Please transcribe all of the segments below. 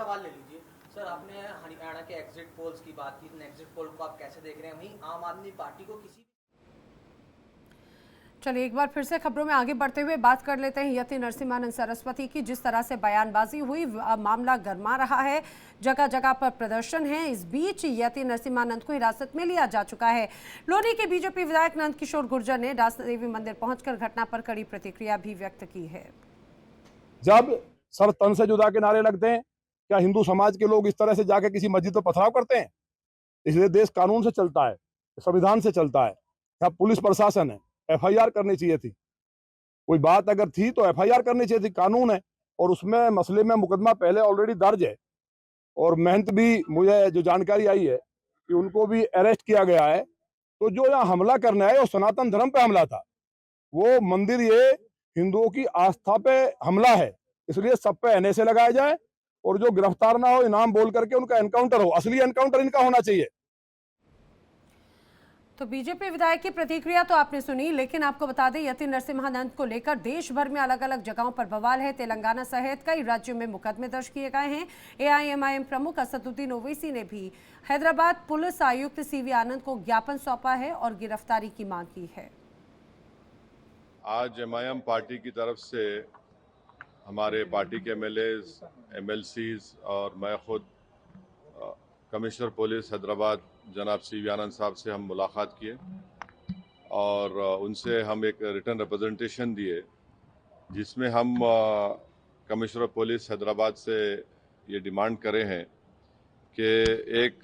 सवाल ले लीजिए सर, आपने हरियाणा के एग्जिट पोल्स की बात की, एग्जिट पोल को आप कैसे देख रहे हैं? वहीं आम आदमी पार्टी को किसी चलिए एक बार फिर से खबरों में आगे बढ़ते हुए बात कर लेते हैं यति नरसिम्हानंद सरस्वती की। जिस तरह से बयानबाजी हुई, मामला गर्मा रहा है, जगह जगह पर प्रदर्शन है। इस बीच यति नरसिम्हानंद को हिरासत में लिया जा चुका है। लोनी के बीजेपी विधायक नंद किशोर गुर्जर ने रास देवी मंदिर पहुंचकर घटना पर कड़ी प्रतिक्रिया भी व्यक्त की है। जब सर तन से जुदा के नारे लगते हैं, क्या हिंदू समाज के लोग इस तरह से जाके किसी मस्जिद पर पथराव करते हैं? इसलिए देश कानून से चलता है, संविधान से चलता है। यहाँ पुलिस प्रशासन है, एफआईआर करनी चाहिए थी। कोई बात अगर थी तो एफआईआर करनी चाहिए थी, कानून है। और उसमें मसले में मुकदमा पहले ऑलरेडी दर्ज है। और महंत भी, मुझे जो जानकारी आई है कि उनको भी अरेस्ट किया गया है। तो जो यहाँ हमला करना है वो सनातन धर्म पे हमला था। वो मंदिर, ये हिंदुओं की आस्था पे हमला है। इसलिए सब पे एनएसए लगाया जाए और जो गिरफ्तार ना हो, इनाम बोल करके उनका एनकाउंटर हो। असली एनकाउंटर इनका होना चाहिए। तो बीजेपी विधायक की प्रतिक्रिया तो आपने सुनी, लेकिन आपको बता दें यति नरसिम्हानंद को लेकर देश भर में अलग अलग जगहों पर बवाल है। तेलंगाना सहित कई राज्यों में मुकदमे दर्ज किए गए हैं। एआईएमआईएम प्रमुख असदुद्दीन ओवैसी ने भी हैदराबाद पुलिस आयुक्त सीवी आनंद को ज्ञापन सौंपा है और गिरफ्तारी की मांग की है। आज एमआईएम पार्टी की तरफ से हमारे पार्टी के एमएलएज, एमएलसीज और मैं खुद कमिश्नर पुलिस हैदराबाद जनाब सीवी आनंद साहब से हम मुलाकात किए और उनसे हम एक रिटर्न रिप्रेजेंटेशन दिए, जिसमें हम कमिश्नर पुलिस हैदराबाद से ये डिमांड करे हैं कि एक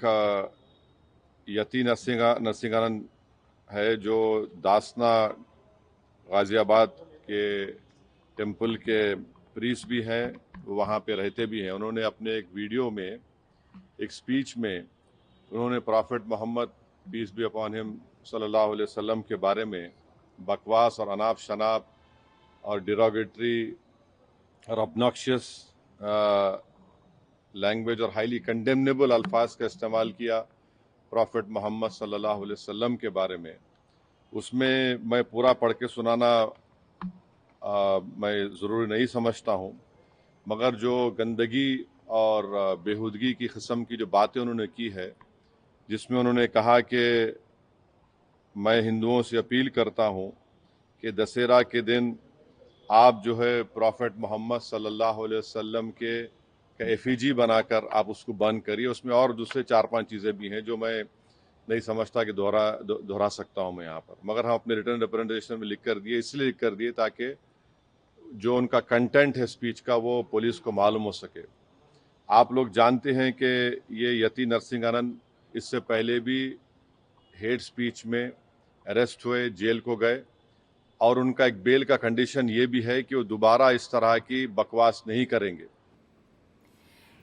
यति नरसिम्हानंद है जो दासना गाजियाबाद के टेम्पल के प्रीस्ट भी हैं, वहाँ पे रहते भी हैं। उन्होंने अपने एक वीडियो में, एक स्पीच में, उन्होंने prophet Muhammad peace be upon him सल्लल्लाहु अलैहि वसल्लम के बारे में बकवास और अनाप शनाप और डिरोगेटरी और ऑब्नॉक्शियस लैंग्वेज और हाईली कंडेमनेबल अल्फाज का इस्तेमाल किया प्रॉफिट मोहम्मद सल्लल्लाहु अलैहि वसल्लम के बारे में। उसमें मैं पूरा पढ़ के सुनाना मैं ज़रूरी नहीं समझता हूँ, मगर जो गंदगी और बेहूदगी की किस्म की जो बातें उन्होंने की है, जिसमें उन्होंने कहा कि मैं हिंदुओं से अपील करता हूँ कि दशहरा के दिन आप जो है प्रॉफिट मोहम्मद सल्लल्लाहु अलैहि वसल्लम के एफिजी बनाकर आप उसको बंद करिए। उसमें और दूसरे 4-5 चीज़ें भी हैं जो मैं नहीं समझता कि दोहरा सकता हूँ मैं यहाँ पर, मगर हम अपने रिटर्न रिप्रेजेंटेशन में लिख कर दिए, इसलिए लिख कर दिए ताकि जो उनका कंटेंट है स्पीच का वो पुलिस को मालूम हो सके। आप लोग जानते हैं कि ये यति नरसिम्हानंद इससे पहले भी हेट स्पीच में अरेस्ट हुए, जेल को गए, और उनका एक बेल का कंडीशन ये भी है कि वो दोबारा इस तरह की बकवास नहीं करेंगे।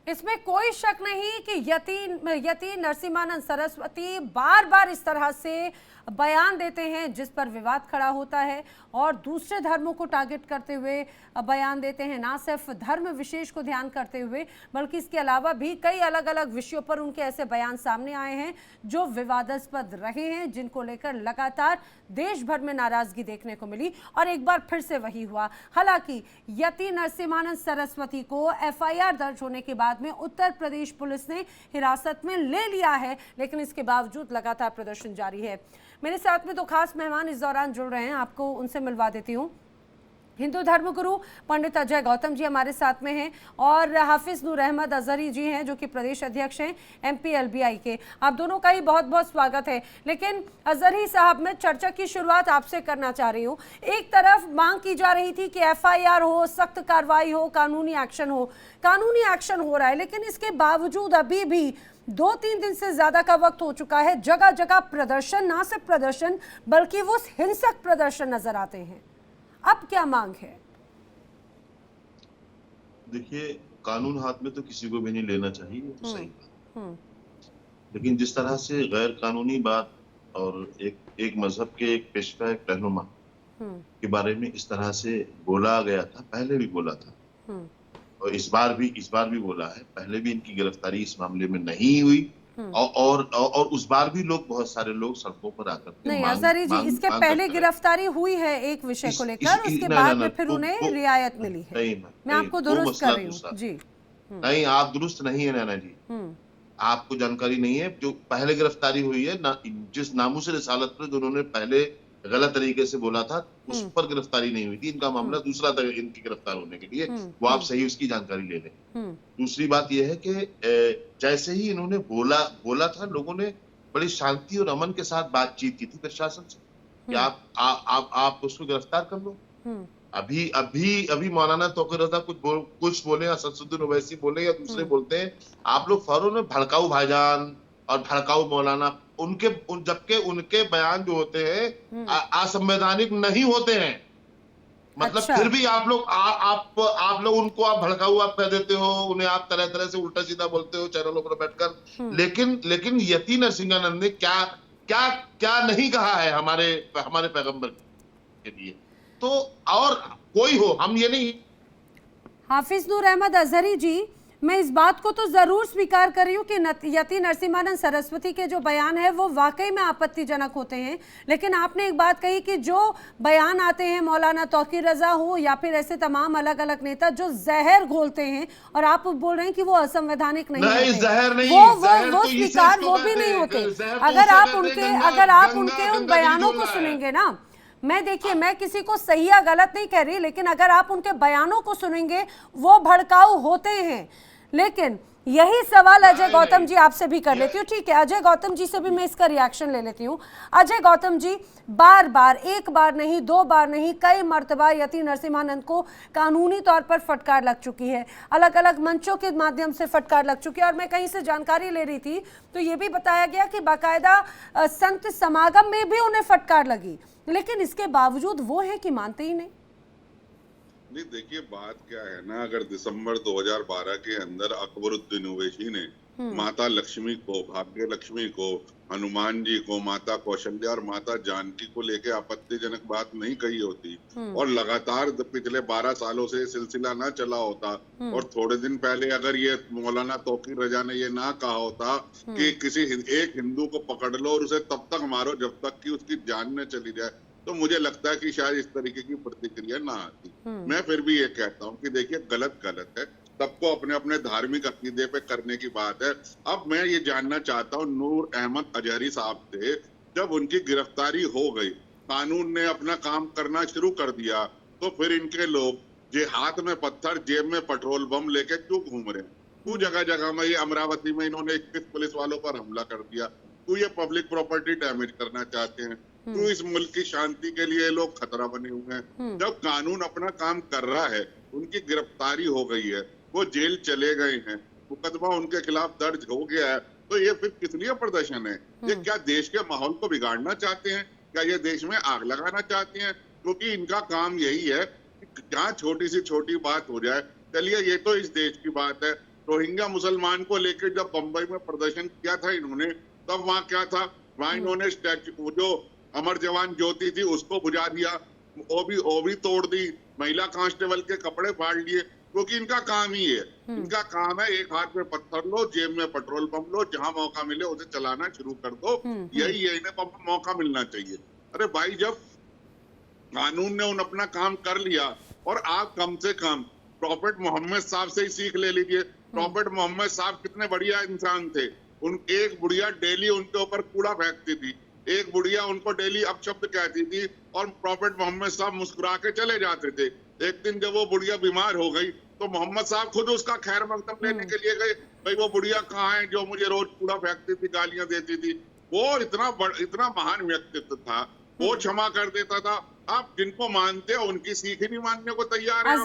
इसमें कोई शक नहीं कि यति नरसिम्हानंद सरस्वती बार बार इस तरह से बयान देते हैं जिस पर विवाद खड़ा होता है और दूसरे धर्मों को टारगेट करते हुए बयान देते हैं। ना सिर्फ धर्म विशेष को ध्यान करते हुए, बल्कि इसके अलावा भी कई अलग अलग विषयों पर उनके ऐसे बयान सामने आए हैं जो विवादास्पद रहे हैं, जिनको लेकर लगातार देश भर में नाराजगी देखने को मिली और एक बार फिर से वही हुआ। हालांकि यति नरसिम्हानंद सरस्वती को एफआईआर दर्ज होने के बाद में उत्तर प्रदेश पुलिस ने हिरासत में ले लिया है, लेकिन इसके बावजूद लगातार प्रदर्शन जारी है। मेरे साथ में दो खास मेहमान इस दौरान जुड़ रहे हैं, आपको उनसे मिलवा देती हूँ। हिंदू धर्मगुरु पंडित अजय गौतम जी हमारे साथ में हैं और हाफिज नूर अहमद अजहरी जी हैं जो कि प्रदेश अध्यक्ष हैं एमपीएलबीआई के। आप दोनों का ही बहुत बहुत स्वागत है। लेकिन अजहरी साहब, मैं चर्चा की शुरुआत आपसे करना चाह रही हूँ। एक तरफ मांग की जा रही थी कि एफआईआर हो, सख्त कार्रवाई हो, कानूनी एक्शन हो। कानूनी एक्शन हो रहा है, लेकिन इसके बावजूद अभी भी 2-3 दिन से ज्यादा का वक्त हो चुका है, जगह जगह प्रदर्शन, ना सिर्फ प्रदर्शन बल्कि वो हिंसक प्रदर्शन नजर आते हैं। अब क्या मांग है? देखिए, कानून हाथ में तो किसी को भी नहीं लेना चाहिए, तो सही बात। लेकिन जिस तरह से गैर कानूनी बात और एक मजहब के एक पेशवा, एक रहनुमा के बारे में इस तरह से बोला गया था, पहले भी बोला था और इस बार भी बोला है। पहले भी इनकी गिरफ्तारी इस मामले में नहीं हुई और उस बार भी बहुत सारे लोग सड़कों पर आकर नहीं, अजहरी जी, इसके पहले गिरफ्तारी हुई है एक विषय को लेकर, उसके बाद में फिर उन्हें रियायत मिली है। मैं आपको दुरुस्त कर रही हूँ जी। नहीं, आप दुरुस्त नहीं है नैना जी, आपको जानकारी नहीं है। जो पहले गिरफ्तारी हुई है जिस नामूस रिसालत पर उन्होंने पहले गलत तरीके से बोला था, उस पर गिरफ्तारी नहीं हुई थी। इनका मामला दूसरा था इनकी गिरफ्तार होने के लिए, वो आप सही उसकी जानकारी ले लें। दूसरी बात यह है कि जैसे ही इन्होंने बोला था, लोगों ने बड़ी शांति और अमन के साथ बातचीत की थी प्रशासन से कि आप उसको गिरफ्तार कर लो। अभी मौलाना तौकीर रजा कुछ बोले या असदुद्दीन ओवैसी बोले या दूसरे बोलते हैं, आप लोग फौरन में भड़काऊ भाईजान और भड़काऊ मौलाना, जबकि उनके बयान जो होते हैं असंवैधानिक नहीं होते हैं। मतलब अच्छा। फिर भी आप लोग उनको आप भड़काऊ आप कह देते हो, उन्हें आप तरह तरह से उल्टा सीधा बोलते हो चैनलों पर बैठकर। लेकिन यति नरसिंहानंद ने क्या नहीं कहा है हमारे पैगंबर के लिए। तो और कोई हो, हम ये नहीं। हाफिज नूर अहमद अजहरी जी, मैं इस बात को तो जरूर स्वीकार कर रही हूँ कि यति नरसिम्हानंद सरस्वती के जो बयान है वो वाकई में आपत्तिजनक होते हैं, लेकिन आपने एक बात कही कि जो बयान आते हैं मौलाना तौकीर रजा हो या फिर ऐसे तमाम अलग अलग नेता जो जहर घोलते हैं, और आप बोल रहे हैं कि वो असंवैधानिक नहीं होते, जहर नहीं, वो स्वीकार वो भी नहीं होते। अगर आप उनके उन बयानों को सुनेंगे ना, मैं किसी को सही या गलत नहीं कह रही, लेकिन अगर आप उनके बयानों को सुनेंगे वो भड़काऊ होते हैं। लेकिन यही सवाल अजय गौतम जी आपसे भी कर लेती हूँ, ठीक है? अजय गौतम जी से भी मैं इसका रिएक्शन ले लेती हूँ। अजय गौतम जी, बार बार, एक बार नहीं, दो बार नहीं, कई मर्तबा यति नरसिम्हानंद को कानूनी तौर पर फटकार लग चुकी है, अलग अलग मंचों के माध्यम से फटकार लग चुकी है। और मैं कहीं से जानकारी ले रही थी तो ये भी बताया गया कि बाकायदा संत समागम में भी उन्हें फटकार लगी, लेकिन इसके बावजूद वो है कि मानते ही नहीं। नहीं, देखिए बात क्या है ना, अगर दिसंबर 2012 के अंदर अकबरुद्दीन ओवैसी ने माता लक्ष्मी को, भाग्य लक्ष्मी को, हनुमान जी को, माता कौशल्या और माता जानकी को लेके आपत्तिजनक बात नहीं कही होती और लगातार पिछले 12 सालों से सिलसिला ना चला होता, और थोड़े दिन पहले अगर ये मौलाना तौकीर रजा ने ये ना कहा होता कि किसी एक हिंदू को पकड़ लो और उसे तब तक मारो जब तक कि उसकी जान न चली जाए, तो मुझे लगता है कि शायद इस तरीके की प्रतिक्रिया ना आती। मैं फिर भी ये कहता हूँ कि देखिए गलत है, सबको अपने अपने धार्मिक अकीदे पे करने की बात है। अब मैं ये जानना चाहता हूँ नूर अहमद अजहरी साहब से, जब उनकी गिरफ्तारी हो गई, कानून ने अपना काम करना शुरू कर दिया, तो फिर इनके लोग जे हाथ में पत्थर जेब में पेट्रोल बम लेके क्यों घूम रहे हैं? क्यों जगह जगह में, ये अमरावती में इन्होंने 21 पुलिस वालों पर हमला कर दिया, क्यों ये पब्लिक प्रॉपर्टी डैमेज करना चाहते हैं, क्यों इस मुल्क की शांति के लिए लोग खतरा बने हुए हैं? जब कानून अपना काम कर रहा है, उनकी गिरफ्तारी हो गई है, वो जेल चले गए हैं, मुकदमा उनके खिलाफ दर्ज हो गया है, तो ये फिर किस लिए प्रदर्शन है? ये क्या देश के माहौल को बिगाड़ना चाहते हैं? क्या ये देश में आग लगाना चाहते हैं? क्योंकि इनका काम यही है कि जहाँ छोटी सी छोटी बात हो जाए, चलिए ये तो इस देश की बात है, रोहिंग्या मुसलमान को लेकर जब बंबई में प्रदर्शन किया था इन्होंने, तब वहाँ क्या था? वहाँ इन्होंने स्टैच्यू, जो अमर जवान ज्योति थी, उसको बुझा दिया, वो भी तोड़ दी, महिला कांस्टेबल के कपड़े फाड़ लिए, क्योंकि इनका काम ही है। इनका काम है एक हाथ में पत्थर लो, जेब में पेट्रोल बम लो, जहां मौका मिले उसे चलाना शुरू कर दो। यही है, इन्हें मौका मिलना चाहिए। अरे भाई, जब कानून ने उन अपना काम कर लिया, और आप कम से कम प्रॉफेट मोहम्मद साहब से ही सीख ले लीजिए। प्रॉफेट मोहम्मद साहब कितने बढ़िया इंसान थे। एक बुढ़िया डेली उनके ऊपर कूड़ा फेंकती थी, एक बुढ़िया उनको डेली अपशब्द कहती थी, और प्रॉफेट मोहम्मद साहब मुस्कुरा के चले जाते थे। एक दिन जब वो बुढ़िया बीमार हो गई, तो मोहम्मद साहब खुद उसका खैर मकदम लेने के लिए गए, भाई वो बुढ़िया कहाँ है जो मुझे रोज कूड़ा फेंकती थी, गालियां देती थी। वो इतना महान व्यक्तित्व था, वो क्षमा कर देता था। आप जिनको मानते हो उनकी सीख ही नहीं मानने को तैयार है।